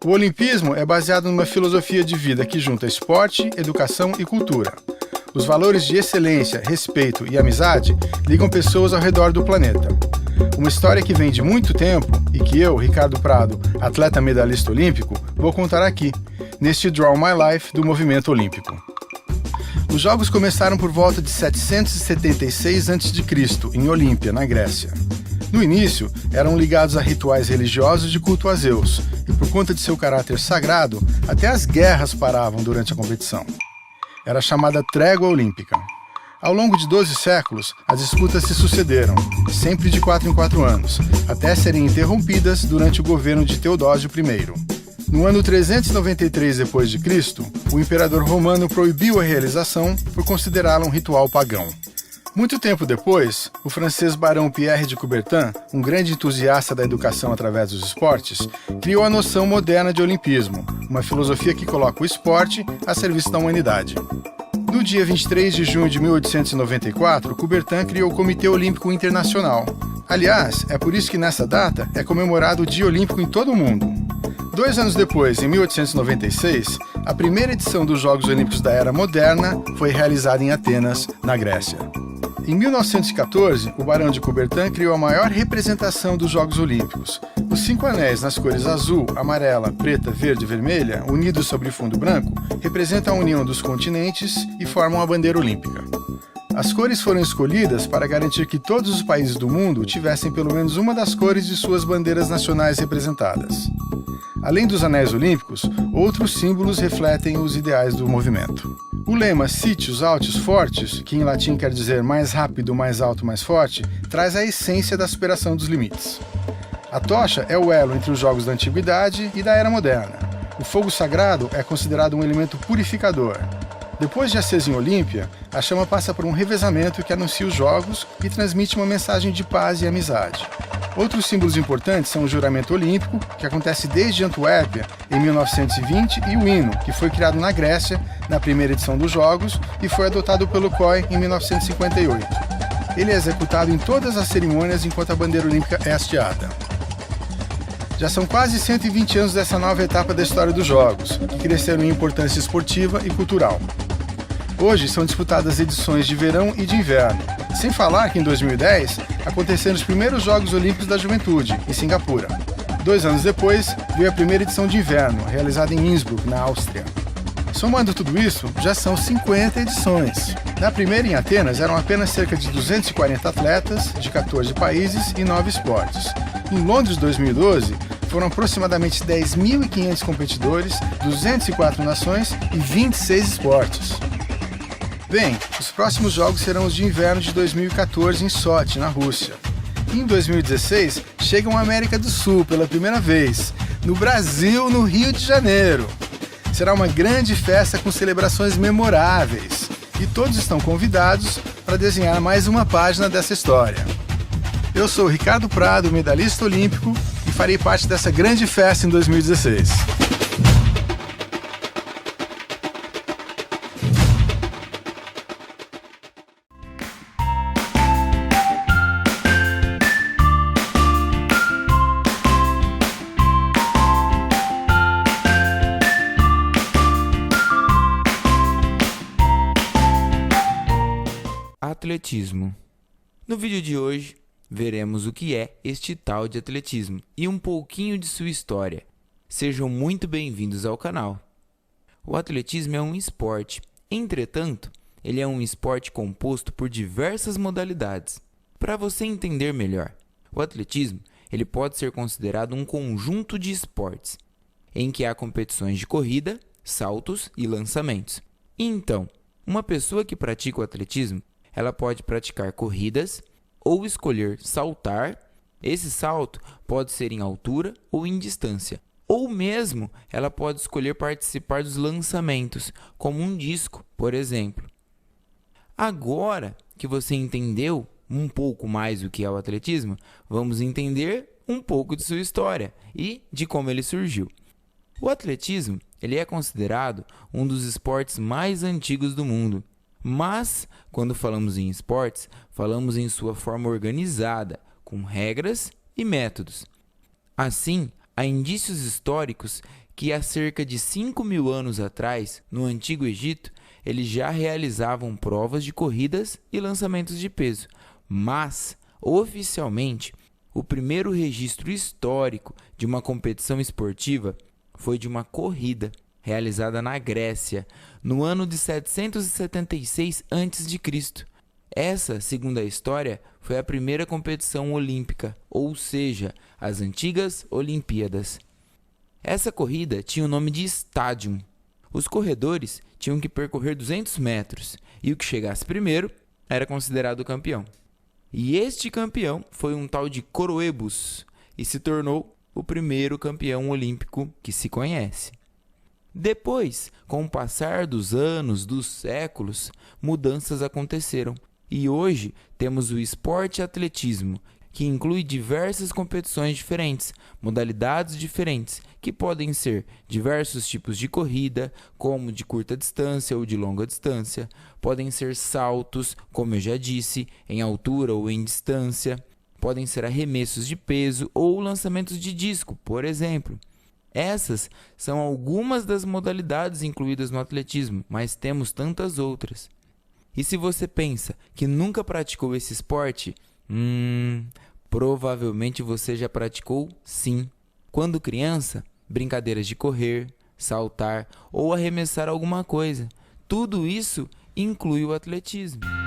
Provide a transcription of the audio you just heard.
O olimpismo é baseado numa filosofia de vida que junta esporte, educação e cultura. Os valores de excelência, respeito e amizade ligam pessoas ao redor do planeta. Uma história que vem de muito tempo e que eu, Ricardo Prado, atleta medalhista olímpico, vou contar aqui, neste Draw My Life do movimento olímpico. Os Jogos começaram por volta de 776 a.C., em Olímpia, na Grécia. No início, eram ligados a rituais religiosos de culto a Zeus, e por conta de seu caráter sagrado, até as guerras paravam durante a competição. Era chamada Trégua Olímpica. Ao longo de 12 séculos, as disputas se sucederam, sempre de 4 em 4 anos, até serem interrompidas durante o governo de Teodósio I. No ano 393 d.C., o imperador romano proibiu a realização por considerá-la um ritual pagão. Muito tempo depois, o francês barão Pierre de Coubertin, um grande entusiasta da educação através dos esportes, criou a noção moderna de olimpismo, uma filosofia que coloca o esporte a serviço da humanidade. No dia 23 de junho de 1894, Coubertin criou o Comitê Olímpico Internacional. Aliás, é por isso que nessa data é comemorado o Dia Olímpico em todo o mundo. 2 anos depois, em 1896, a primeira edição dos Jogos Olímpicos da Era Moderna foi realizada em Atenas, na Grécia. Em 1914, o barão de Coubertin criou a maior representação dos Jogos Olímpicos. Os 5 anéis nas cores azul, amarela, preta, verde e vermelha, unidos sobre fundo branco, representam a união dos continentes e formam a bandeira olímpica. As cores foram escolhidas para garantir que todos os países do mundo tivessem pelo menos uma das cores de suas bandeiras nacionais representadas. Além dos anéis olímpicos, outros símbolos refletem os ideais do movimento. O lema Sitius Altius Fortis, que em latim quer dizer mais rápido, mais alto, mais forte, traz a essência da superação dos limites. A tocha é o elo entre os jogos da antiguidade e da era moderna. O fogo sagrado é considerado um elemento purificador. Depois de acesa em Olímpia, a chama passa por um revezamento que anuncia os jogos e transmite uma mensagem de paz e amizade. Outros símbolos importantes são o juramento olímpico, que acontece desde Antuérpia, em 1920, e o hino, que foi criado na Grécia, na primeira edição dos Jogos, e foi adotado pelo COI em 1958. Ele é executado em todas as cerimônias enquanto a bandeira olímpica é hasteada. Já são quase 120 anos dessa nova etapa da história dos Jogos, que cresceram em importância esportiva e cultural. Hoje são disputadas edições de verão e de inverno, sem falar que em 2010 aconteceram os primeiros Jogos Olímpicos da Juventude, em Singapura. 2 anos depois, veio a primeira edição de inverno, realizada em Innsbruck, na Áustria. Somando tudo isso, já são 50 edições. Na primeira, em Atenas, eram apenas cerca de 240 atletas, de 14 países e 9 esportes. Em Londres, 2012, foram aproximadamente 10.500 competidores, 204 nações e 26 esportes. Bem, os próximos jogos serão os de inverno de 2014 em Sochi, na Rússia. E em 2016, chegam à América do Sul pela primeira vez, no Brasil, no Rio de Janeiro. Será uma grande festa com celebrações memoráveis e todos estão convidados para desenhar mais uma página dessa história. Eu sou Ricardo Prado, medalhista olímpico, e farei parte dessa grande festa em 2016. Atletismo. No vídeo de hoje, veremos o que é este tal de atletismo e um pouquinho de sua história. Sejam muito bem-vindos ao canal. O atletismo é um esporte, entretanto, ele é um esporte composto por diversas modalidades. Para você entender melhor, o atletismo ele pode ser considerado um conjunto de esportes, em que há competições de corrida, saltos e lançamentos. Então, uma pessoa que pratica o atletismo ela pode praticar corridas ou escolher saltar. Esse salto pode ser em altura ou em distância. Ou mesmo ela pode escolher participar dos lançamentos, como um disco, por exemplo. Agora que você entendeu um pouco mais o que é o atletismo, vamos entender um pouco de sua história e de como ele surgiu. O atletismo ele é considerado um dos esportes mais antigos do mundo. Mas, quando falamos em esportes, falamos em sua forma organizada, com regras e métodos. Assim, há indícios históricos que há cerca de 5.000 anos atrás, no Antigo Egito, eles já realizavam provas de corridas e lançamentos de peso, mas, oficialmente, o primeiro registro histórico de uma competição esportiva foi de uma corrida realizada na Grécia, no ano de 776 a.C. Essa, segundo a história, foi a primeira competição olímpica, ou seja, as antigas Olimpíadas. Essa corrida tinha o nome de Stadium. Os corredores tinham que percorrer 200 metros e o que chegasse primeiro era considerado campeão. E este campeão foi um tal de Coroebus e se tornou o primeiro campeão olímpico que se conhece. Depois, com o passar dos anos, dos séculos, mudanças aconteceram. E hoje temos o esporte atletismo, que inclui diversas competições diferentes, modalidades diferentes, que podem ser diversos tipos de corrida, como de curta distância ou de longa distância, podem ser saltos, como eu já disse, em altura ou em distância, podem ser arremessos de peso ou lançamentos de disco, por exemplo. Essas são algumas das modalidades incluídas no atletismo, mas temos tantas outras. E se você pensa que nunca praticou esse esporte, provavelmente você já praticou sim. Quando criança, brincadeiras de correr, saltar ou arremessar alguma coisa. Tudo isso inclui o atletismo.